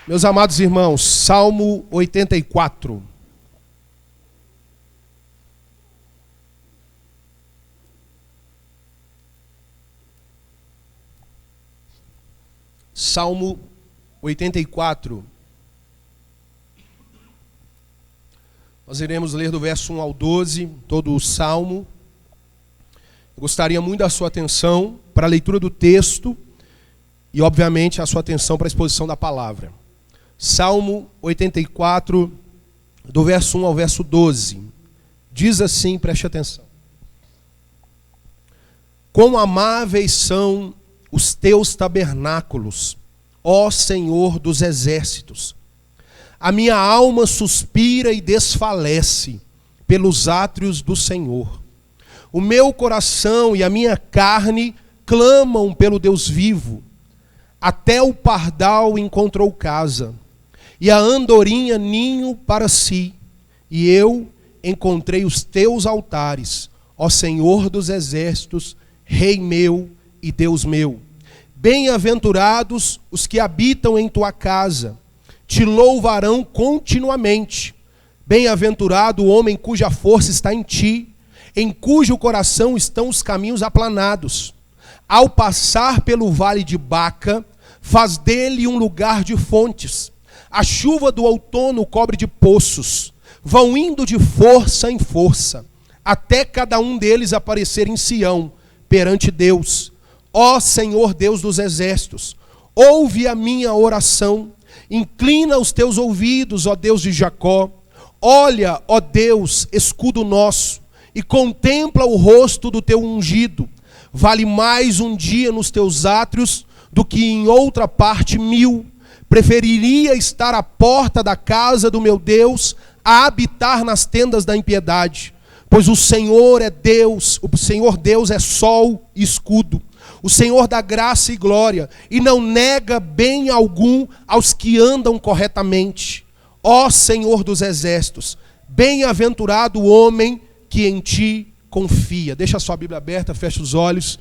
Meus amados irmãos, Salmo 84. Salmo 84. Nós iremos ler do verso 1 ao 12, todo o Salmo. Eu gostaria muito da sua atenção para a leitura do texto e, obviamente, a sua atenção para a exposição da palavra. Salmo 84, do verso 1 ao verso 12. Diz assim, preste atenção. Quão amáveis são os teus tabernáculos, ó Senhor dos exércitos. A minha alma suspira e desfalece pelos átrios do Senhor. O meu coração e a minha carne clamam pelo Deus vivo. Até o pardal encontrou casa, e a andorinha ninho para si. E eu encontrei os teus altares, ó Senhor dos exércitos, Rei meu e Deus meu. Bem-aventurados os que habitam em tua casa, te louvarão continuamente. Bem-aventurado o homem cuja força está em ti, em cujo coração estão os caminhos aplanados. Ao passar pelo vale de Baca, faz dele um lugar de fontes. A chuva do outono cobre de poços. Vão indo de força em força, até cada um deles aparecer em Sião, perante Deus. Ó Senhor Deus dos exércitos, ouve a minha oração. Inclina os teus ouvidos, ó Deus de Jacó. Olha, ó Deus, escudo nosso, e contempla o rosto do teu ungido. Vale mais um dia nos teus átrios do que em outra parte 1000. Preferiria estar à porta da casa do meu Deus a habitar nas tendas da impiedade. Pois o Senhor é Deus, o Senhor Deus é sol e escudo. O Senhor dá graça e glória, e não nega bem algum aos que andam corretamente. Ó Senhor dos exércitos, bem-aventurado o homem que em ti confia. Deixa a sua Bíblia aberta, fecha os olhos.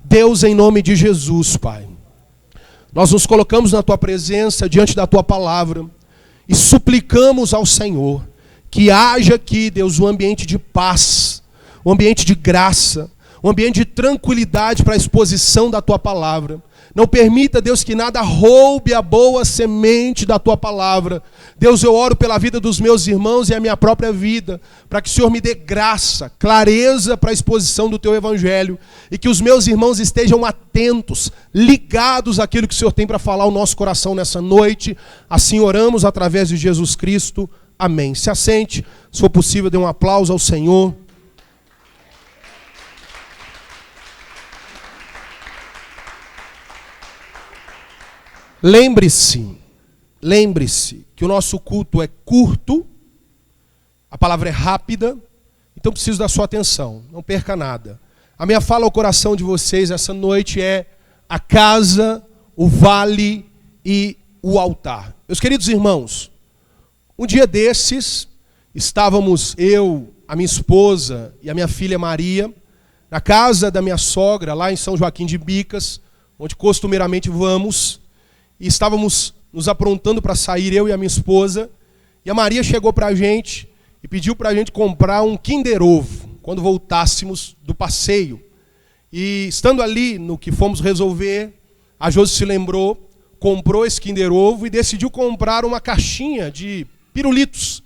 Deus, em nome de Jesus, Pai, nós nos colocamos na tua presença, diante da tua palavra, e suplicamos ao Senhor que haja aqui, Deus, um ambiente de paz, um ambiente de graça, um ambiente de tranquilidade para a exposição da tua palavra. Não permita, Deus, que nada roube a boa semente da tua palavra. Deus, eu oro pela vida dos meus irmãos e a minha própria vida, para que o Senhor me dê graça, clareza para a exposição do teu evangelho, e que os meus irmãos estejam atentos, ligados àquilo que o Senhor tem para falar ao nosso coração nessa noite. Assim oramos através de Jesus Cristo. Amém. Se assente, se for possível, dê um aplauso ao Senhor. Lembre-se que o nosso culto é curto, a palavra é rápida, então preciso da sua atenção, não perca nada. A minha fala ao coração de vocês essa noite é a casa, o vale e o altar. Meus queridos irmãos, um dia desses, estávamos eu, a minha esposa e a minha filha Maria, na casa da minha sogra, lá em São Joaquim de Bicas, onde costumeiramente vamos, e estávamos nos aprontando para sair, eu e a minha esposa, e a Maria chegou para a gente e pediu para a gente comprar um Kinder Ovo, quando voltássemos do passeio. E estando ali no que fomos resolver, a Josi se lembrou, comprou esse Kinder Ovo e decidiu comprar uma caixinha de pirulitos.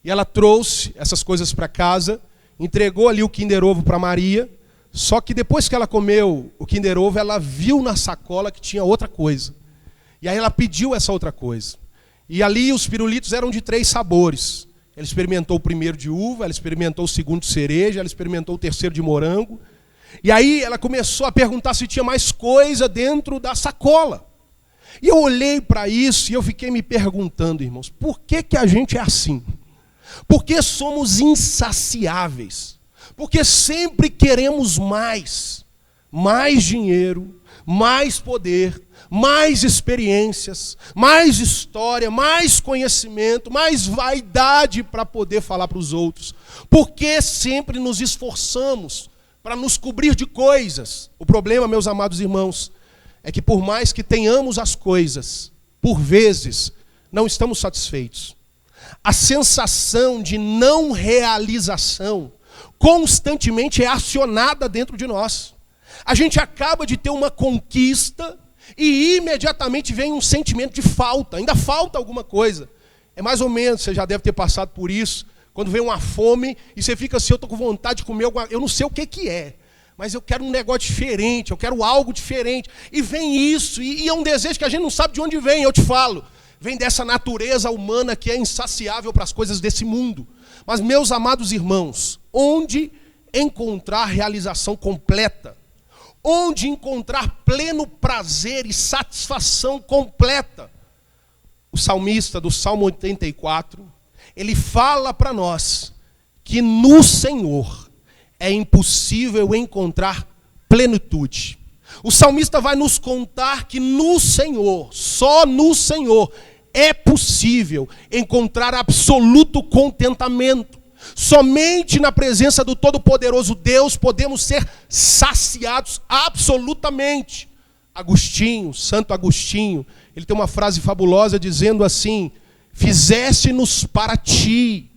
E ela trouxe essas coisas para casa, entregou ali o Kinder Ovo para Maria, só que depois que ela comeu o Kinder Ovo, ela viu na sacola que tinha outra coisa. E aí ela pediu essa outra coisa. E ali os pirulitos eram de 3 sabores. Ela experimentou o primeiro de uva, ela experimentou o segundo de cereja, ela experimentou o terceiro de morango. E aí ela começou a perguntar se tinha mais coisa dentro da sacola. E eu olhei para isso e eu fiquei me perguntando, irmãos, por que a gente é assim? Por que somos insaciáveis? Porque sempre queremos mais. Mais dinheiro, mais poder, mais experiências, mais história, mais conhecimento, mais vaidade para poder falar para os outros. Porque sempre nos esforçamos para nos cobrir de coisas. O problema, meus amados irmãos, é que por mais que tenhamos as coisas, por vezes, não estamos satisfeitos. A sensação de não realização constantemente é acionada dentro de nós. A gente acaba de ter uma conquista e imediatamente vem um sentimento de falta. Ainda falta alguma coisa. É mais ou menos, você já deve ter passado por isso, quando vem uma fome e você fica assim, eu estou com vontade de comer alguma... Eu não sei o que é, mas eu quero um negócio diferente, eu quero algo diferente. E vem isso, e é um desejo que a gente não sabe de onde vem, eu te falo. Vem dessa natureza humana que é insaciável para as coisas desse mundo. Mas, meus amados irmãos, onde encontrar realização completa? Onde encontrar pleno prazer e satisfação completa? O salmista do Salmo 84, ele fala para nós que no Senhor é impossível encontrar plenitude. O salmista vai nos contar que no Senhor, só no Senhor, é possível encontrar absoluto contentamento. Somente na presença do Todo-Poderoso Deus podemos ser saciados absolutamente. Agostinho, Santo Agostinho, ele tem uma frase fabulosa dizendo assim: fizeste-nos para ti,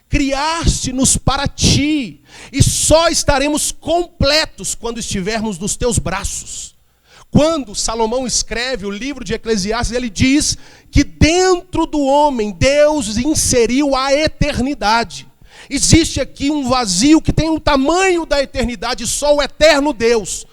criaste-nos para ti, e só estaremos completos quando estivermos nos teus braços. Quando Salomão escreve o livro de Eclesiastes, ele diz que dentro do homem Deus inseriu a eternidade. Existe aqui um vazio que tem o tamanho da eternidade, só o eterno Deus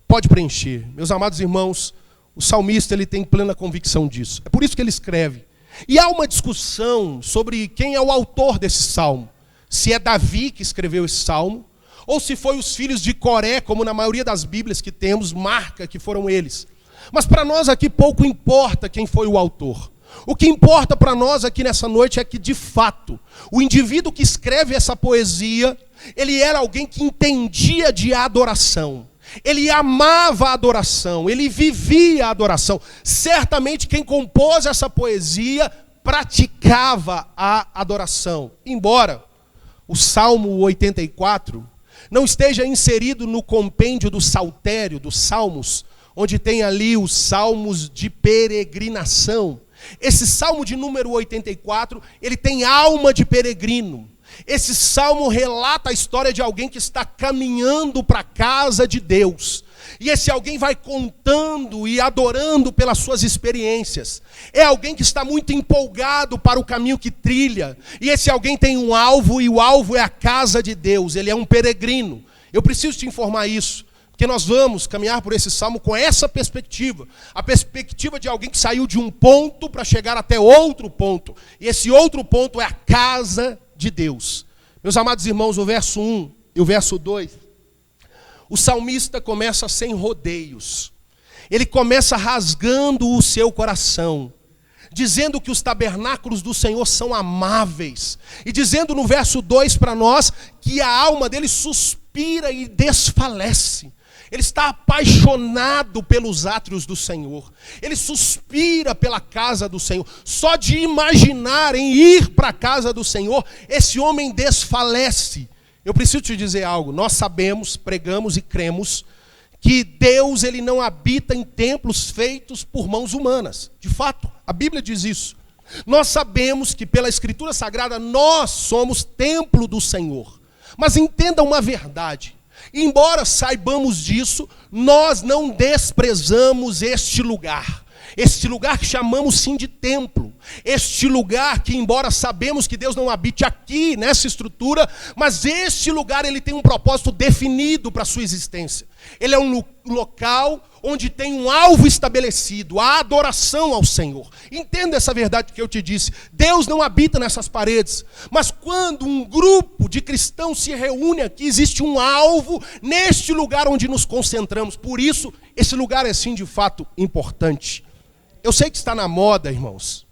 pode preencher. Meus amados irmãos, o salmista ele tem plena convicção disso. É por isso que ele escreve. E há uma discussão sobre quem é o autor desse salmo. Se é Davi que escreveu esse salmo, ou se foi os filhos de Coré, como na maioria das Bíblias que temos, marca que foram eles. Mas para nós aqui pouco importa quem foi o autor. O que importa para nós aqui nessa noite é que, de fato, o indivíduo que escreve essa poesia, ele era alguém que entendia de adoração. Ele amava a adoração, ele vivia a adoração. Certamente quem compôs essa poesia praticava a adoração. Embora o Salmo 84 não esteja inserido no compêndio do Saltério, dos Salmos, onde tem ali os salmos de peregrinação. Esse salmo de número 84, ele tem alma de peregrino. Esse salmo relata a história de alguém que está caminhando para a casa de Deus. E esse alguém vai contando e adorando pelas suas experiências. É alguém que está muito empolgado para o caminho que trilha. E esse alguém tem um alvo, e o alvo é a casa de Deus. Ele é um peregrino. Eu preciso te informar isso, porque nós vamos caminhar por esse salmo com essa perspectiva. A perspectiva de alguém que saiu de um ponto para chegar até outro ponto. E esse outro ponto é a casa de Deus. Meus amados irmãos, o verso 1 e o verso 2, o salmista começa sem rodeios. Ele começa rasgando o seu coração, dizendo que os tabernáculos do Senhor são amáveis. E dizendo no verso 2 para nós que a alma dele suspira e desfalece. Ele está apaixonado pelos átrios do Senhor. Ele suspira pela casa do Senhor. Só de imaginar em ir para a casa do Senhor, esse homem desfalece. Eu preciso te dizer algo. Nós sabemos, pregamos e cremos que Deus ele não habita em templos feitos por mãos humanas. De fato, a Bíblia diz isso. Nós sabemos que pela Escritura Sagrada nós somos templo do Senhor. Mas entenda uma verdade. Embora saibamos disso, nós não desprezamos este lugar que chamamos sim de templo, este lugar que, embora sabemos que Deus não habite aqui, nessa estrutura, mas este lugar ele tem um propósito definido para a sua existência. Ele é um local onde tem um alvo estabelecido, a adoração ao Senhor. Entenda essa verdade que eu te disse. Deus não habita nessas paredes, mas quando um grupo de cristãos se reúne aqui, existe um alvo neste lugar onde nos concentramos. Por isso, esse lugar é sim de fato importante. Eu sei que está na moda, irmãos,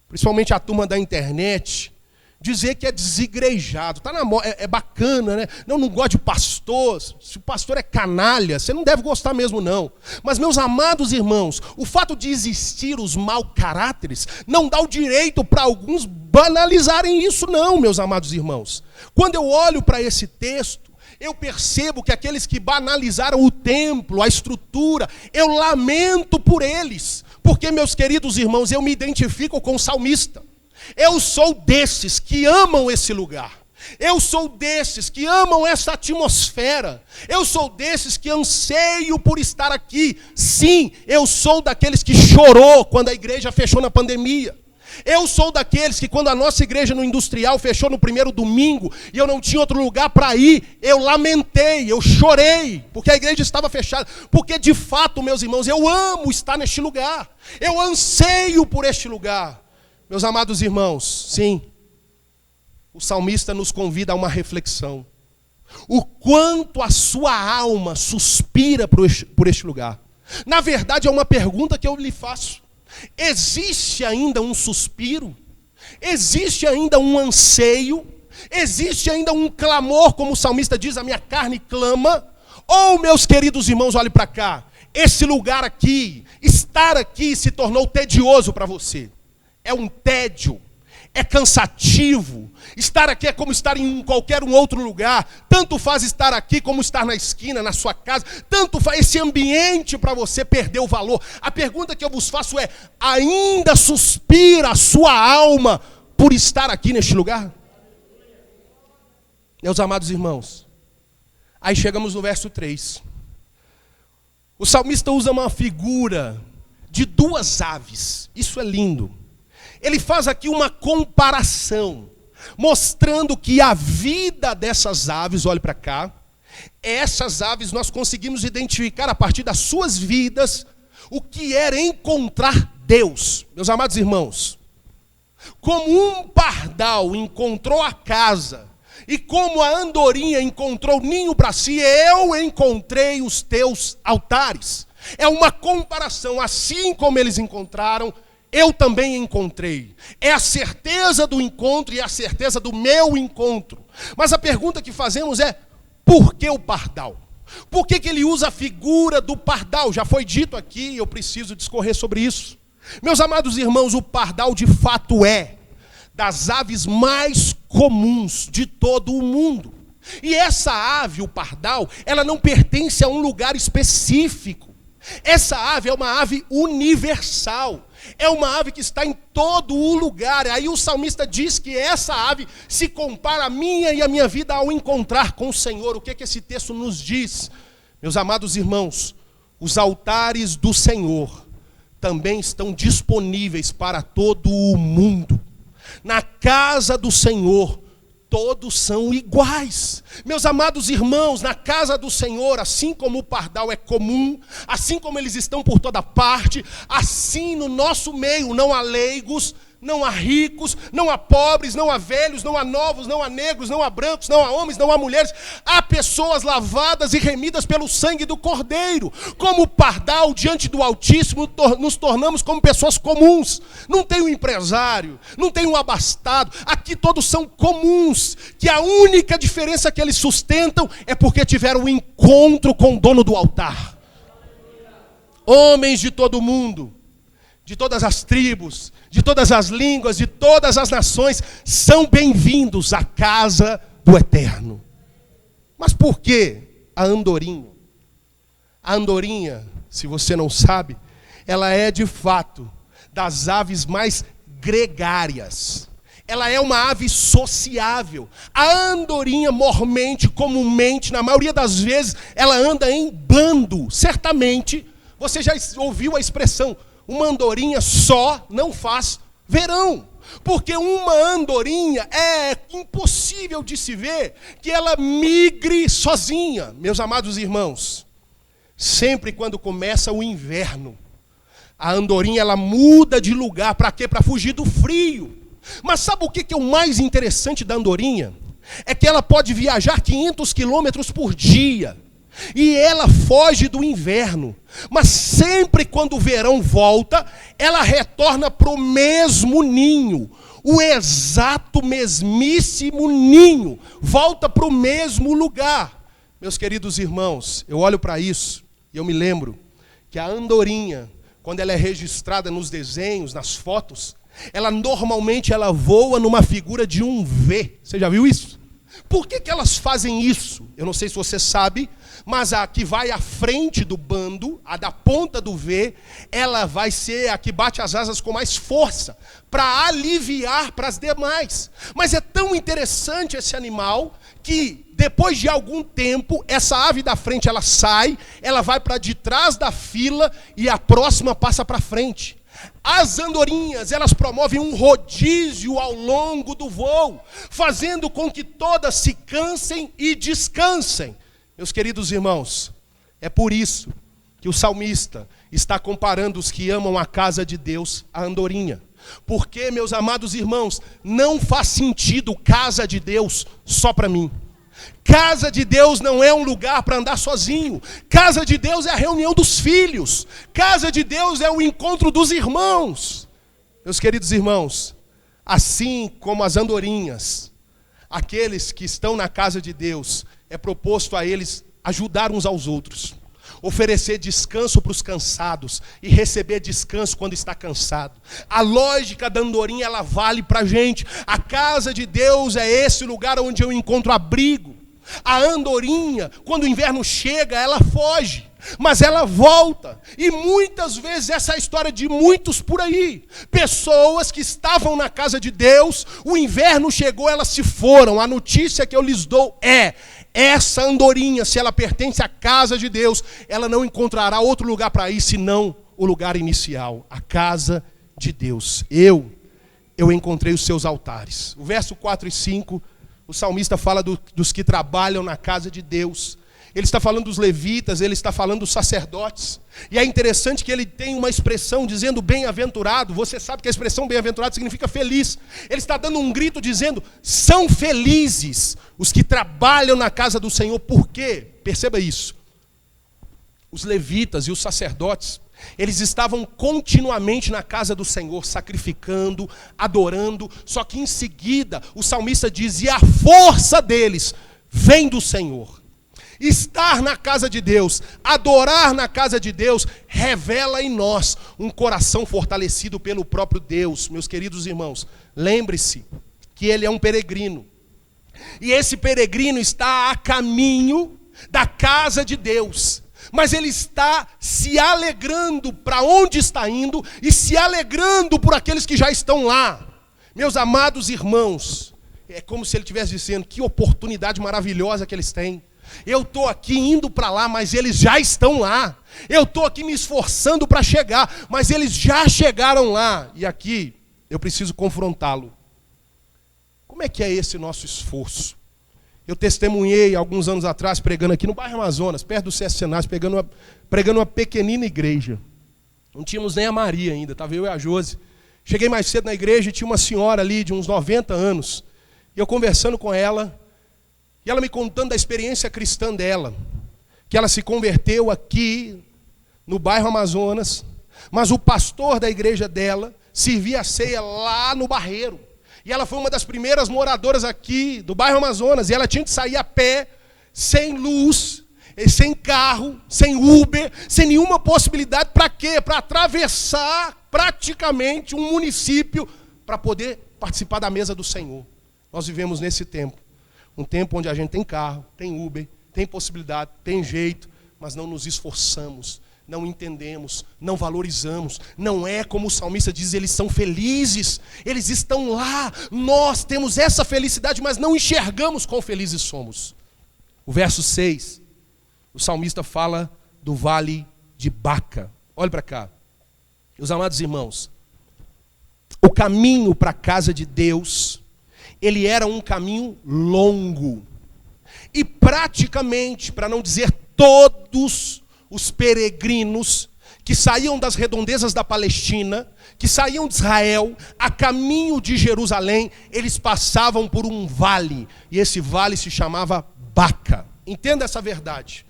principalmente a turma da internet, dizer que é desigrejado. Está na moda, é bacana, né? Não gosto de pastor. Se o pastor é canalha, você não deve gostar mesmo, não. Mas, meus amados irmãos, o fato de existir os mau caráteres não dá o direito para alguns banalizarem isso, não, meus amados irmãos. Quando eu olho para esse texto, Eu percebo que aqueles que banalizaram o templo, a estrutura, eu lamento por eles. Porque, meus queridos irmãos, eu me identifico com o salmista. Eu sou desses que amam esse lugar. Eu sou desses que amam essa atmosfera. Eu sou desses que anseio por estar aqui. Sim, eu sou daqueles que chorou quando a igreja fechou na pandemia. Eu sou daqueles que quando a nossa igreja no Industrial fechou no primeiro domingo e eu não tinha outro lugar para ir, eu lamentei, eu chorei, porque a igreja estava fechada. Porque de fato, meus irmãos, eu amo estar neste lugar. Eu anseio por este lugar. Meus amados irmãos, sim, o salmista nos convida a uma reflexão. O quanto a sua alma suspira por este lugar. Na verdade, é uma pergunta que eu lhe faço. Existe ainda um suspiro? Existe ainda um anseio? Existe ainda um clamor, como o salmista diz, a minha carne clama? Ou, meus queridos irmãos, olhem para cá, esse lugar aqui, estar aqui se tornou tedioso para você. É um tédio, é cansativo. Estar aqui é como estar em qualquer um outro lugar. Tanto faz estar aqui como estar na esquina, na sua casa. Tanto faz, esse ambiente para você perder o valor. A pergunta que eu vos faço é: ainda suspira a sua alma por estar aqui neste lugar? Meus amados irmãos, aí chegamos no verso 3. O salmista usa uma figura de duas aves. Isso é lindo. Ele faz aqui uma comparação, mostrando que a vida dessas aves, olhe para cá, essas aves nós conseguimos identificar a partir das suas vidas o que era encontrar Deus. Meus amados irmãos, como um pardal encontrou a casa e como a andorinha encontrou ninho para si, eu encontrei os teus altares. É uma comparação, assim como eles encontraram, eu também encontrei. É a certeza do encontro e a certeza do meu encontro. Mas a pergunta que fazemos é: por que o pardal? Por que ele usa a figura do pardal? Já foi dito aqui, eu preciso discorrer sobre isso. Meus amados irmãos, o pardal de fato é das aves mais comuns de todo o mundo. E essa ave, o pardal, ela não pertence a um lugar específico. Essa ave é uma ave universal. É uma ave que está em todo o lugar. Aí o salmista diz que essa ave se compara a minha e a minha vida ao encontrar com o Senhor. O que que esse texto nos diz? Meus amados irmãos, os altares do Senhor também estão disponíveis para todo o mundo. Na casa do Senhor, todos são iguais. Meus amados irmãos, na casa do Senhor, assim como o pardal é comum, assim como eles estão por toda parte, assim no nosso meio não há leigos, não há ricos, não há pobres, não há velhos, não há novos, não há negros, não há brancos, não há homens, não há mulheres. Há pessoas lavadas e remidas pelo sangue do Cordeiro. Como o pardal diante do Altíssimo, nos tornamos como pessoas comuns. Não tem um empresário, não tem um abastado. Aqui todos são comuns, que a única diferença que eles sustentam é porque tiveram um encontro com o dono do altar. Homens de todo mundo, de todas as tribos, de todas as línguas, de todas as nações, são bem-vindos à casa do Eterno. Mas por que a andorinha? A andorinha, se você não sabe, ela é de fato das aves mais gregárias. Ela é uma ave sociável. A andorinha, mormente, comumente, na maioria das vezes, ela anda em bando. Certamente, você já ouviu a expressão: uma andorinha só não faz verão. Porque uma andorinha é impossível de se ver que ela migre sozinha. Meus amados irmãos, sempre quando começa o inverno, a andorinha ela muda de lugar. Para quê? Para fugir do frio. Mas sabe o que é o mais interessante da andorinha? É que ela pode viajar 500 quilômetros por dia. E ela foge do inverno. Mas sempre quando o verão volta, ela retorna para o mesmo ninho. O exato, mesmíssimo ninho. Volta para o mesmo lugar. Meus queridos irmãos, eu olho para isso e eu me lembro que a andorinha, quando ela é registrada nos desenhos, nas fotos, ela normalmente voa numa figura de um V. Você já viu isso? Por que elas fazem isso? Eu não sei se você sabe, mas a que vai à frente do bando, a da ponta do V, ela vai ser a que bate as asas com mais força, para aliviar para as demais. Mas é tão interessante esse animal, que depois de algum tempo, essa ave da frente ela sai, ela vai para de trás da fila e a próxima passa para frente. As andorinhas, elas promovem um rodízio ao longo do voo, fazendo com que todas se cansem e descansem. Meus queridos irmãos, é por isso que o salmista está comparando os que amam a casa de Deus à andorinha. Porque, meus amados irmãos, não faz sentido casa de Deus só para mim. Casa de Deus não é um lugar para andar sozinho. Casa de Deus é a reunião dos filhos. Casa de Deus é o encontro dos irmãos. Meus queridos irmãos, assim como as andorinhas, aqueles que estão na casa de Deus, é proposto a eles ajudar uns aos outros, oferecer descanso para os cansados e receber descanso quando está cansado. A lógica da andorinha, ela vale para a gente. A casa de Deus é esse lugar onde eu encontro abrigo. A andorinha, quando o inverno chega, ela foge, mas ela volta. E muitas vezes essa é a história de muitos por aí. Pessoas que estavam na casa de Deus, o inverno chegou, elas se foram. A notícia que eu lhes dou é: essa andorinha, se ela pertence à casa de Deus, ela não encontrará outro lugar para ir senão o lugar inicial, a casa de Deus. Eu encontrei os seus altares. O verso 4 e 5, o salmista fala dos que trabalham na casa de Deus. Ele está falando dos levitas, ele está falando dos sacerdotes. E é interessante que ele tem uma expressão dizendo bem-aventurado. Você sabe que a expressão bem-aventurado significa feliz. Ele está dando um grito dizendo: são felizes os que trabalham na casa do Senhor. Por quê? Perceba isso. Os levitas e os sacerdotes, eles estavam continuamente na casa do Senhor, sacrificando, adorando. Só que em seguida, o salmista diz: e a força deles vem do Senhor. Estar na casa de Deus, adorar na casa de Deus, revela em nós um coração fortalecido pelo próprio Deus. Meus queridos irmãos, lembre-se que ele é um peregrino. E esse peregrino está a caminho da casa de Deus. Mas ele está se alegrando para onde está indo e se alegrando por aqueles que já estão lá. Meus amados irmãos, é como se ele estivesse dizendo: que oportunidade maravilhosa que eles têm. Eu estou aqui indo para lá, mas eles já estão lá. Eu estou aqui me esforçando para chegar, mas eles já chegaram lá. E aqui eu preciso confrontá-lo. Como é que é esse nosso esforço? Eu testemunhei alguns anos atrás, pregando aqui no bairro Amazonas, perto do CS Senais, pregando uma pequenina igreja. Não tínhamos nem a Maria ainda, estava eu e a Josi. Cheguei mais cedo na igreja e tinha uma senhora ali de uns 90 anos. E eu conversando com ela, e ela me contando da experiência cristã dela, que ela se converteu aqui no bairro Amazonas, mas o pastor da igreja dela servia a ceia lá no Barreiro. E ela foi uma das primeiras moradoras aqui do bairro Amazonas, e ela tinha que sair a pé, sem luz, sem carro, sem Uber, sem nenhuma possibilidade. Para quê? Para atravessar praticamente um município para poder participar da mesa do Senhor. Nós vivemos nesse tempo. Um tempo onde a gente tem carro, tem Uber, tem possibilidade, tem jeito, mas não nos esforçamos, não entendemos, não valorizamos. Não é como o salmista diz: eles são felizes, eles estão lá. Nós temos essa felicidade, mas não enxergamos quão felizes somos. O verso 6, o salmista fala do vale de Baca. Olhe para cá. Meus amados irmãos, o caminho para a casa de Deus, ele era um caminho longo. E praticamente, para não dizer todos os peregrinos que saíam das redondezas da Palestina, que saíam de Israel, a caminho de Jerusalém, eles passavam por um vale. E esse vale se chamava Baca. Entenda essa verdade.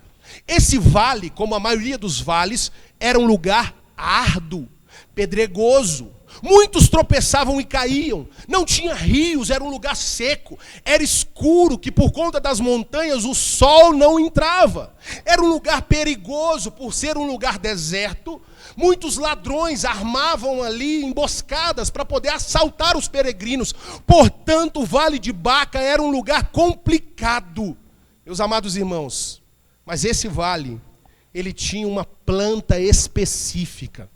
Esse vale, como a maioria dos vales, era um lugar árduo, pedregoso, Muitos tropeçavam e caíam. Não tinha rios, era um lugar seco. Era escuro, que por conta das montanhas o sol não entrava. Era um lugar perigoso, por ser um lugar deserto. Muitos ladrões armavam ali emboscadas para poder assaltar os peregrinos. Portanto, o Vale de Baca era um lugar complicado. Meus amados irmãos, mas esse vale, ele tinha uma planta específica,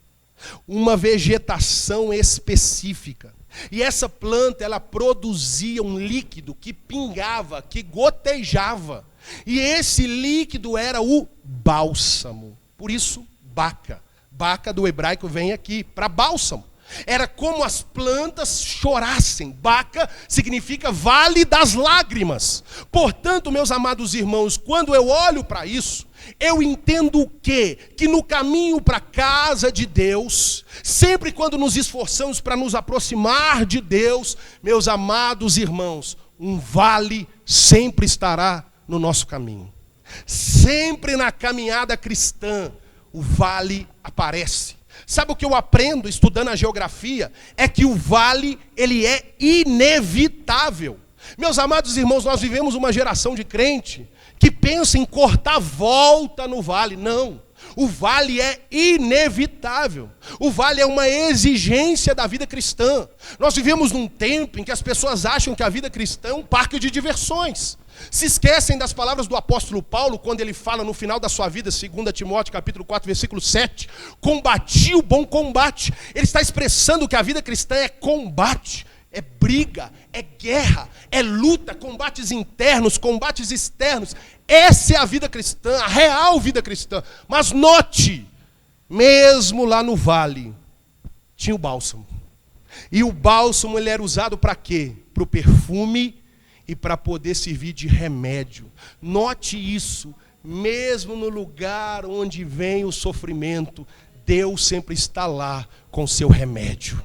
uma vegetação específica. E essa planta, ela produzia um líquido que pingava, que gotejava. E esse líquido era o bálsamo. Por isso, Baca. Baca do hebraico vem aqui para bálsamo. Era como as plantas chorassem. Baca significa vale das lágrimas. Portanto, meus amados irmãos, quando eu olho para isso, eu entendo o quê? Que no caminho para a casa de Deus, sempre quando nos esforçamos para nos aproximar de Deus, meus amados irmãos, um vale sempre estará no nosso caminho. Sempre na caminhada cristã, o vale aparece. Sabe o que eu aprendo estudando a geografia? É que o vale, ele é inevitável. Meus amados irmãos, nós vivemos uma geração de crente que pensa em cortar volta no vale. Não, o vale é inevitável. O vale é uma exigência da vida cristã. Nós vivemos num tempo em que as pessoas acham que a vida cristã é um parque de diversões. Se esquecem das palavras do apóstolo Paulo, quando ele fala no final da sua vida, 2 Timóteo capítulo 4, versículo 7, combati o bom combate. Ele está expressando que a vida cristã é combate, é briga, é guerra, é luta, combates internos, combates externos. Essa é a vida cristã, a real vida cristã. Mas note, mesmo lá no vale, tinha o bálsamo. E o bálsamo, ele era usado para quê? Para o perfume e para poder servir de remédio. Note isso, mesmo no lugar onde vem o sofrimento, Deus sempre está lá com seu remédio.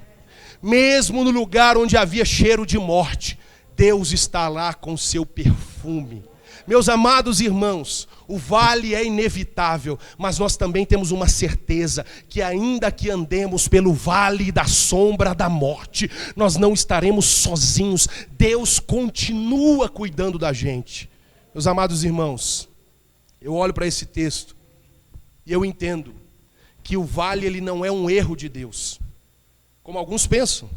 Mesmo no lugar onde havia cheiro de morte, Deus está lá com seu perfume. Meus amados irmãos, o vale é inevitável, mas nós também temos uma certeza, que ainda que andemos pelo vale da sombra da morte, nós não estaremos sozinhos. Deus continua cuidando da gente. Meus amados irmãos, eu olho para esse texto e eu entendo que o vale, ele não é um erro de Deus, como alguns pensam.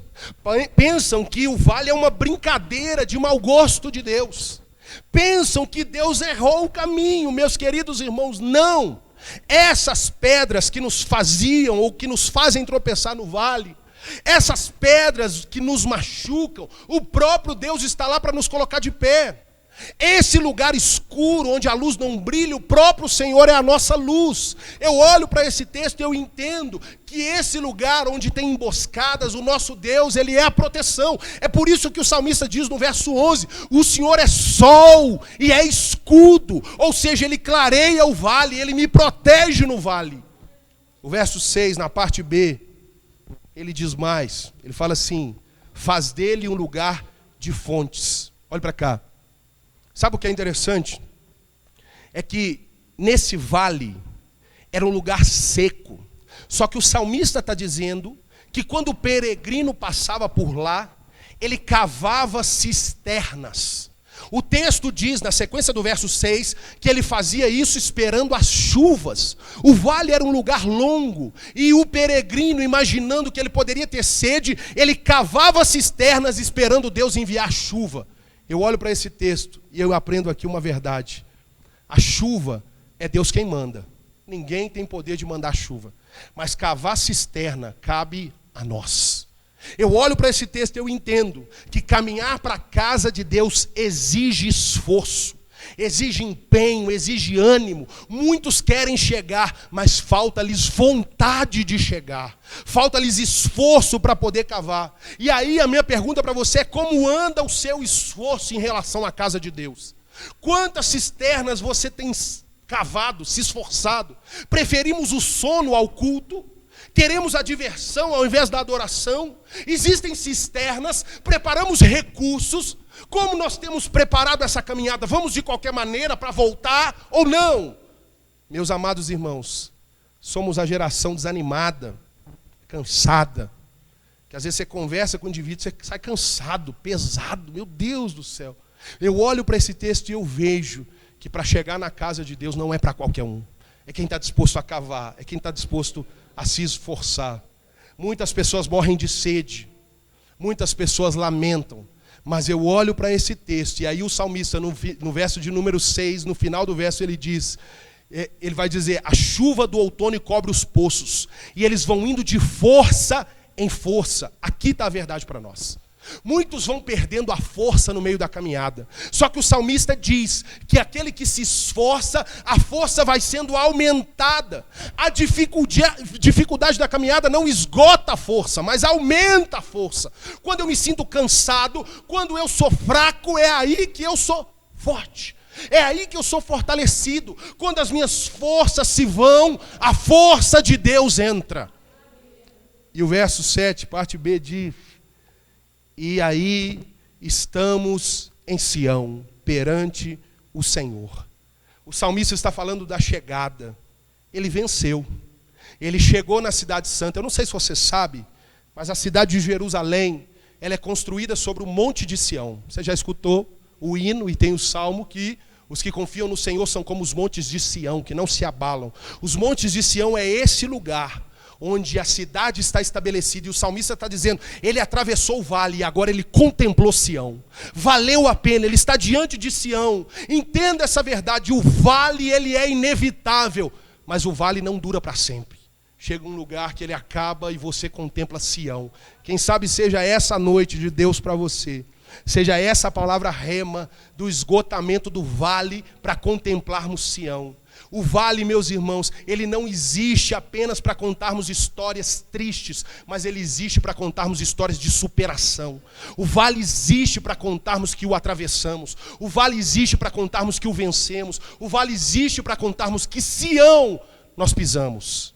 Pensam que o vale é uma brincadeira de mau gosto de Deus. Pensam que Deus errou o caminho. Meus queridos irmãos, não. Essas pedras que nos faziam ou que nos fazem tropeçar no vale, essas pedras que nos machucam, o próprio Deus está lá para nos colocar de pé. Esse lugar escuro, onde a luz não brilha, o próprio Senhor é a nossa luz. Eu olho para esse texto e eu entendo que esse lugar onde tem emboscadas, o nosso Deus, ele é a proteção. É por isso que o salmista diz no verso 11, o Senhor é sol e é escudo. Ou seja, ele clareia o vale, ele me protege no vale. O verso 6, na parte B, ele diz mais, ele fala assim, faz dele um lugar de fontes. Olha para cá. Sabe o que é interessante? É que nesse vale era um lugar seco. Só que o salmista está dizendo que quando o peregrino passava por lá, ele cavava cisternas. O texto diz, na sequência do verso 6, que ele fazia isso esperando as chuvas. O vale era um lugar longo, e o peregrino, imaginando que ele poderia ter sede, ele cavava cisternas esperando Deus enviar chuva. Eu olho para esse texto e eu aprendo aqui uma verdade. A chuva é Deus quem manda. Ninguém tem poder de mandar chuva. Mas cavar cisterna cabe a nós. Eu olho para esse texto e eu entendo que caminhar para a casa de Deus exige esforço, exige empenho, exige ânimo. Muitos querem chegar, mas falta-lhes vontade de chegar. Falta-lhes esforço para poder cavar. E aí a minha pergunta para você é: como anda o seu esforço em relação à casa de Deus? Quantas cisternas você tem cavado, se esforçado? Preferimos o sono ao culto? Queremos a diversão ao invés da adoração? Existem cisternas, preparamos recursos. Como nós temos preparado essa caminhada? Vamos de qualquer maneira para voltar ou não? Meus amados irmãos, somos a geração desanimada, cansada, Que às vezes você conversa com o indivíduo, você sai cansado, pesado, meu Deus do céu. Eu olho para esse texto e eu vejo que para chegar na casa de Deus não é para qualquer um. É quem está disposto a cavar, é quem está disposto a se esforçar. Muitas pessoas morrem de sede, muitas pessoas lamentam, mas eu olho para esse texto, e aí o salmista, no verso de número 6, no final do verso, ele vai dizer: a chuva do outono cobre os poços, e eles vão indo de força em força. Aqui está a verdade para nós. Muitos vão perdendo a força no meio da caminhada. Só que o salmista diz que aquele que se esforça, a força vai sendo aumentada. A dificuldade da caminhada não esgota a força, mas aumenta a força. Quando eu me sinto cansado, quando eu sou fraco, é aí que eu sou forte. É aí que eu sou fortalecido. Quando as minhas forças se vão, a força de Deus entra. E o verso 7, parte B, diz: e aí estamos em Sião, perante o Senhor. O salmista está falando da chegada. Ele venceu. Ele chegou na cidade santa. Eu não sei se você sabe, mas a cidade de Jerusalém, ela é construída sobre o monte de Sião. Você já escutou o hino e tem o salmo que os que confiam no Senhor são como os montes de Sião, que não se abalam. Os montes de Sião é esse lugar onde a cidade está estabelecida, e o salmista está dizendo, ele atravessou o vale e agora ele contemplou Sião. Valeu a pena, ele está diante de Sião. Entenda essa verdade, o vale ele é inevitável, mas o vale não dura para sempre. Chega um lugar que ele acaba e você contempla Sião. Quem sabe seja essa noite de Deus para você. Seja essa a palavra rema do esgotamento do vale para contemplarmos Sião. O vale, meus irmãos, ele não existe apenas para contarmos histórias tristes, mas ele existe para contarmos histórias de superação. O vale existe para contarmos que o atravessamos. O vale existe para contarmos que o vencemos. O vale existe para contarmos que Sião nós pisamos.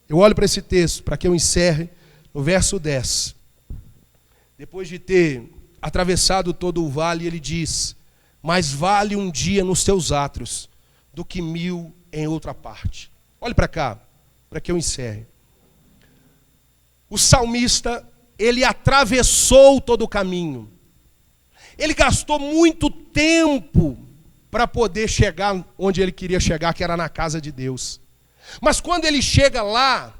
Eu olho para esse texto, para que eu encerre, no verso 10. Depois de ter atravessado todo o vale, ele diz: mais vale um dia nos teus átrios do que 1000 em outra parte. Olhe para cá, para que eu encerre. O salmista, ele atravessou todo o caminho. Ele gastou muito tempo para poder chegar onde ele queria chegar, que era na casa de Deus. Mas quando ele chega lá,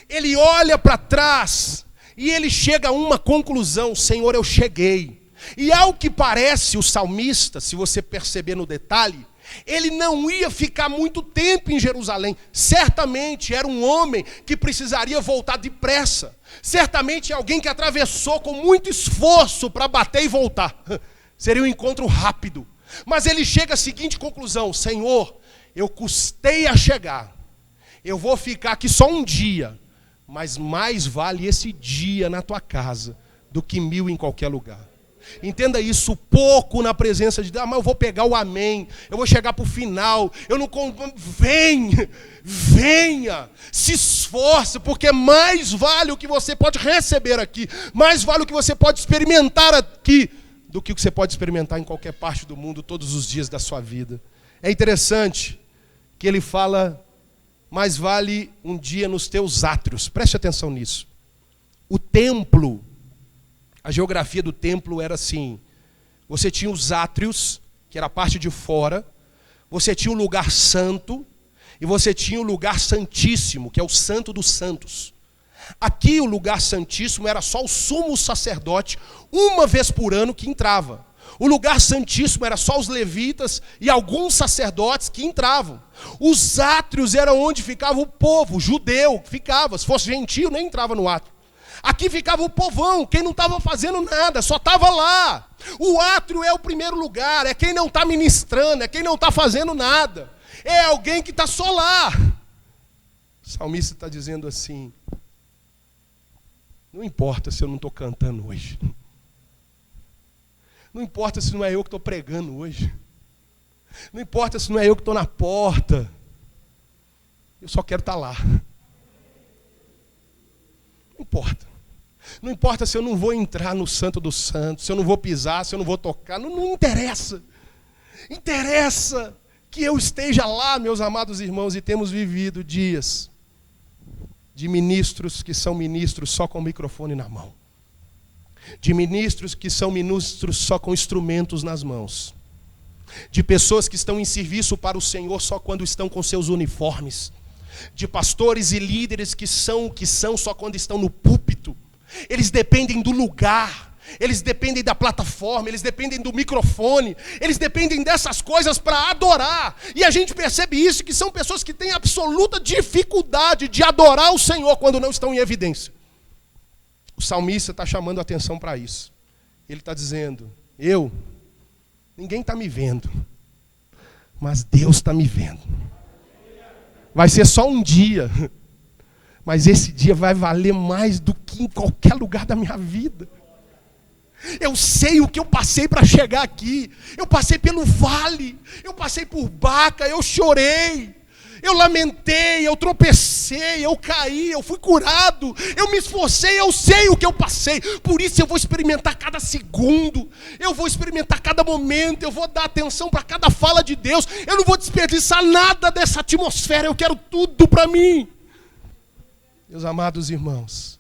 ele olha para trás e ele chega a uma conclusão: Senhor, eu cheguei. E ao que parece, o salmista, se você perceber no detalhe, ele não ia ficar muito tempo em Jerusalém. Certamente era um homem que precisaria voltar depressa. Certamente alguém que atravessou com muito esforço para bater e voltar. Seria um encontro rápido. Mas ele chega à seguinte conclusão: Senhor, eu custei a chegar. Eu vou ficar aqui só um dia, mas mais vale esse dia na tua casa do que 1000 em qualquer lugar. Entenda isso, pouco na presença de Deus. Mas eu vou pegar o amém, eu vou chegar para o final. Venha, se esforce, porque mais vale o que você pode receber aqui, mais vale o que você pode experimentar aqui, do que o que você pode experimentar em qualquer parte do mundo, todos os dias da sua vida. É interessante que ele fala: mais vale um dia nos teus átrios. Preste atenção nisso. O templo, a geografia do templo era assim: você tinha os átrios, que era a parte de fora, você tinha o lugar santo, e você tinha o lugar santíssimo, que é o santo dos santos. Aqui o lugar santíssimo era só o sumo sacerdote, uma vez por ano que entrava. O lugar santíssimo era só os levitas e alguns sacerdotes que entravam. Os átrios eram onde ficava o povo judeu, ficava. Se fosse gentio, nem entrava no átrio. Aqui ficava o povão, quem não estava fazendo nada, só estava lá. O átrio é o primeiro lugar, é quem não está ministrando, é quem não está fazendo nada. É alguém que está só lá. O salmista está dizendo assim: não importa se eu não estou cantando hoje. Não importa se não é eu que estou pregando hoje. Não importa se não é eu que estou na porta. Eu só quero estar lá. Não importa. Não importa se eu não vou entrar no Santo dos Santos, se eu não vou pisar, se eu não vou tocar. Não interessa. Interessa que eu esteja lá, meus amados irmãos, e temos vivido dias de ministros que são ministros só com o microfone na mão. de ministros que são ministros só com instrumentos nas mãos, de pessoas que estão em serviço para o Senhor só quando estão com seus uniformes, de pastores e líderes que são o que são só quando estão no púlpito. Eles dependem do lugar, eles dependem da plataforma, eles dependem do microfone, eles dependem dessas coisas para adorar. E a gente percebe isso, que são pessoas que têm absoluta dificuldade de adorar o Senhor quando não estão em evidência. O salmista está chamando a atenção para isso. Ele está dizendo, ninguém está me vendo, mas Deus está me vendo. Vai ser só um dia, mas esse dia vai valer mais do que em qualquer lugar da minha vida. Eu sei o que eu passei para chegar aqui. Eu passei pelo vale, eu passei por Baca, eu chorei, eu lamentei, eu tropecei, eu caí, eu fui curado, eu me esforcei, eu sei o que eu passei. Por isso eu vou experimentar cada segundo, eu vou experimentar cada momento, eu vou dar atenção para cada fala de Deus. Eu não vou desperdiçar nada dessa atmosfera, eu quero tudo para mim. Meus amados irmãos,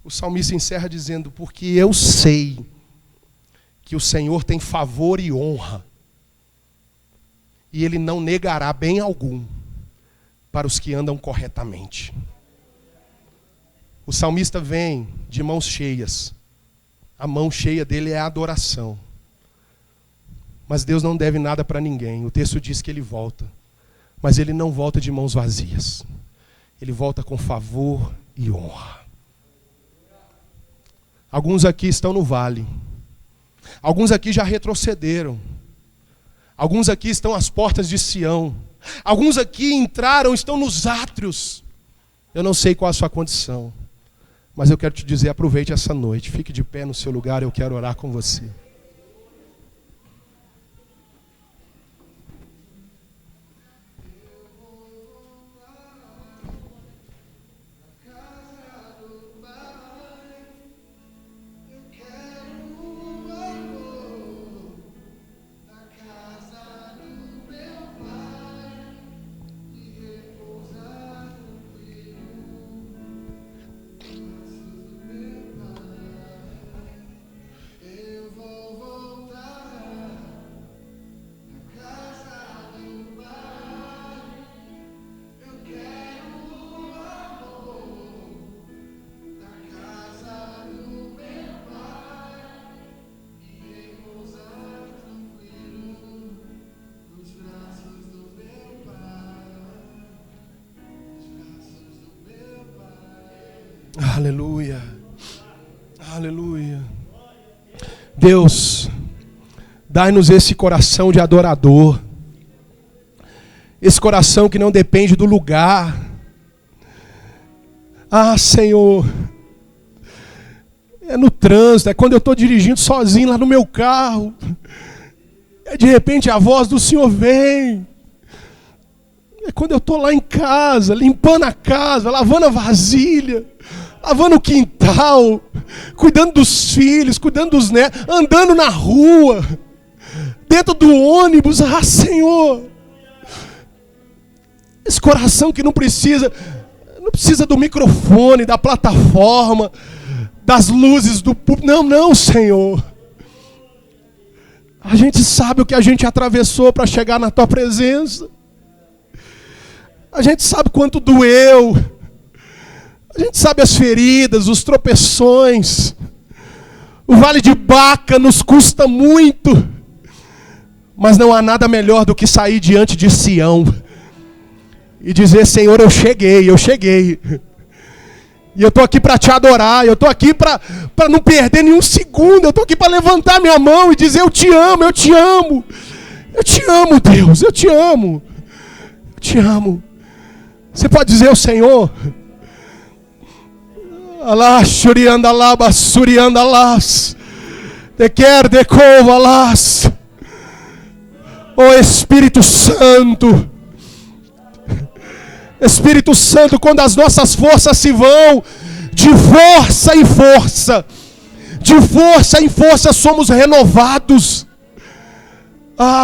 o salmista encerra dizendo, porque eu sei que o Senhor tem favor e honra, e Ele não negará bem algum para os que andam corretamente. O salmista vem de mãos cheias. A mão cheia dele é a adoração. Mas Deus não deve nada para ninguém. O texto diz que Ele volta. Mas Ele não volta de mãos vazias. Ele volta com favor e honra. Alguns aqui estão no vale. Alguns aqui já retrocederam. Alguns aqui estão às portas de Sião. Alguns aqui entraram, estão nos átrios. Eu não sei qual a sua condição, mas eu quero te dizer, aproveite essa noite. Fique de pé no seu lugar, eu quero orar com você. Aleluia, aleluia. Deus, dai-nos esse coração de adorador, esse coração que não depende do lugar. Senhor, é no trânsito, é quando eu estou dirigindo sozinho lá no meu carro, de repente a voz do Senhor vem. É quando eu estou lá em casa, limpando a casa, lavando a vasilha, lavando o quintal, cuidando dos filhos, cuidando dos netos, andando na rua, dentro do ônibus. Senhor, esse coração que não precisa do microfone, da plataforma, das luzes do púlpito. Não, Senhor. A gente sabe o que a gente atravessou para chegar na Tua presença. A gente sabe quanto doeu. A gente sabe as feridas, os tropeções. O vale de Baca nos custa muito. Mas não há nada melhor do que sair diante de Sião e dizer: Senhor, eu cheguei. E eu estou aqui para Te adorar. Eu estou aqui para não perder nenhum segundo. Eu estou aqui para levantar minha mão e dizer: eu te amo. Eu te amo, Deus. Eu te amo. Você pode dizer ao Senhor: Alá, Shuriandalaba, Suriandalas, te quer de covalas. Oh Espírito Santo, Espírito Santo, quando as nossas forças se vão, de força em força, somos renovados.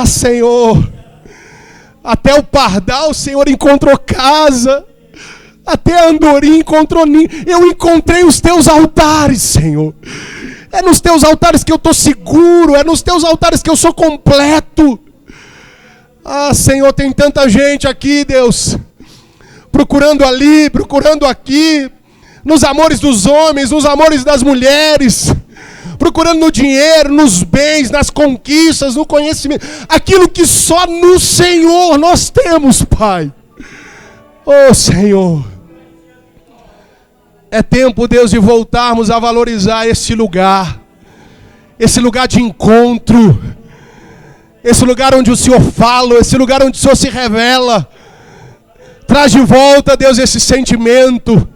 Senhor, até o pardal, Senhor, encontrou casa. Até a andorinha encontrou ninho. Eu encontrei os teus altares, Senhor. É nos teus altares que eu estou seguro. É nos teus altares que eu sou completo. Ah, Senhor, tem tanta gente aqui, Deus, procurando ali, procurando aqui, nos amores dos homens, nos amores das mulheres, procurando no dinheiro, nos bens, nas conquistas, no conhecimento, aquilo que só no Senhor nós temos, Pai. Oh, Senhor, é tempo, Deus, de voltarmos a valorizar esse lugar de encontro, esse lugar onde o Senhor fala, esse lugar onde o Senhor se revela. Traz de volta, Deus, esse sentimento.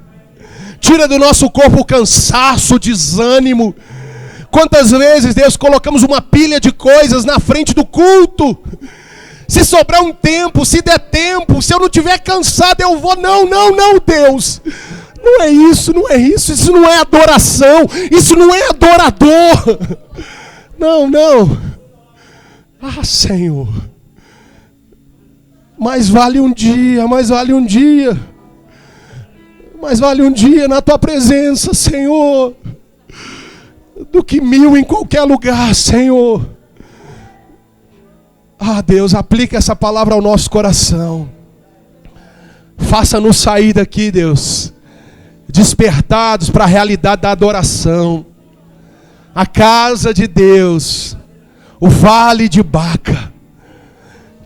Tira do nosso corpo o cansaço, o desânimo. Quantas vezes, Deus, colocamos uma pilha de coisas na frente do culto. Se sobrar um tempo, se der tempo, se eu não estiver cansado, eu vou. Não, Deus. Não é isso, isso não é adoração, isso não é adorador. Não. Ah, Senhor, mais vale um dia na Tua presença, Senhor, do que 1000 em qualquer lugar, Senhor. Ah, Deus, aplica essa palavra ao nosso coração. Faça-nos sair daqui, Deus, despertados para a realidade da adoração. A casa de Deus, o vale de Baca.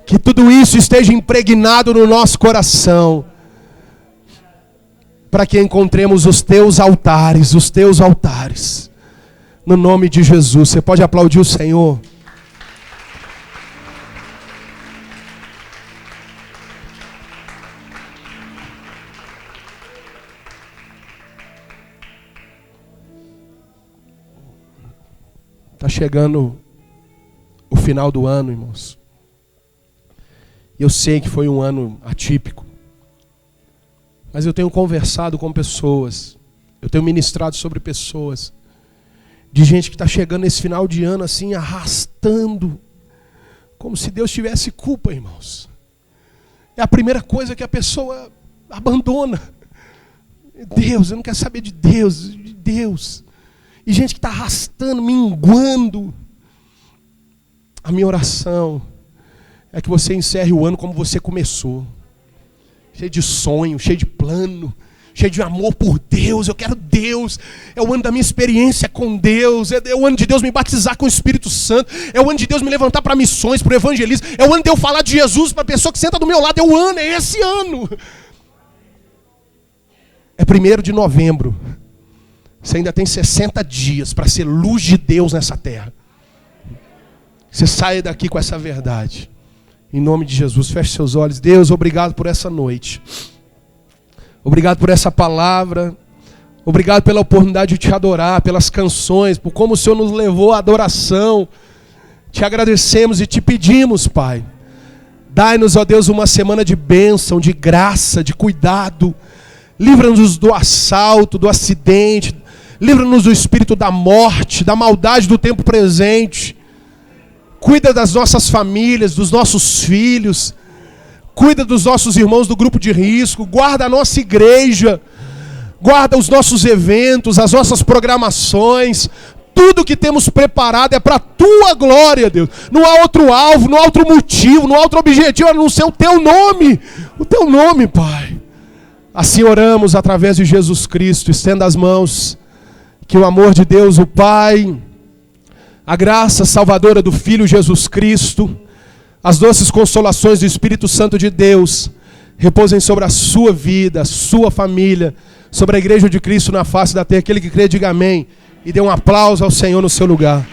Que tudo isso esteja impregnado no nosso coração, para que encontremos os teus altares, no nome de Jesus. Você pode aplaudir o Senhor? Está chegando o final do ano, irmãos. Eu sei que foi um ano atípico. Mas eu tenho conversado com pessoas. Eu tenho ministrado sobre pessoas. De gente que está chegando nesse final de ano assim, arrastando. Como se Deus tivesse culpa, irmãos. É a primeira coisa que a pessoa abandona. Deus, eu não quero saber de Deus. E gente que está arrastando, minguando. A minha oração é que você encerre o ano como você começou. Cheio de sonho, cheio de plano, cheio de amor por Deus. Eu quero Deus. É o ano da minha experiência com Deus. É o ano de Deus me batizar com o Espírito Santo. É o ano de Deus me levantar para missões, para o evangelismo. É o ano de eu falar de Jesus para a pessoa que senta do meu lado. É esse ano. É 1º de novembro. Você ainda tem 60 dias para ser luz de Deus nessa terra. Você saia daqui com essa verdade. Em nome de Jesus, feche seus olhos. Deus, obrigado por essa noite. Obrigado por essa palavra. Obrigado pela oportunidade de te adorar, pelas canções, por como o Senhor nos levou à adoração. Te agradecemos e te pedimos, Pai. Dai-nos, ó Deus, uma semana de bênção, de graça, de cuidado. Livra-nos do assalto, do acidente. Livra-nos do espírito da morte, da maldade do tempo presente. Cuida das nossas famílias, dos nossos filhos. Cuida dos nossos irmãos do grupo de risco. Guarda a nossa igreja. Guarda os nossos eventos, as nossas programações. Tudo que temos preparado é para a Tua glória, Deus. Não há outro alvo, não há outro motivo, não há outro objetivo a não ser o Teu nome. O Teu nome, Pai. Assim oramos através de Jesus Cristo. Estenda as mãos. Que o amor de Deus, o Pai, a graça salvadora do Filho Jesus Cristo, as doces consolações do Espírito Santo de Deus, repousem sobre a sua vida, a sua família, sobre a igreja de Cristo na face da terra. Aquele que crê, diga amém. E dê um aplauso ao Senhor no seu lugar.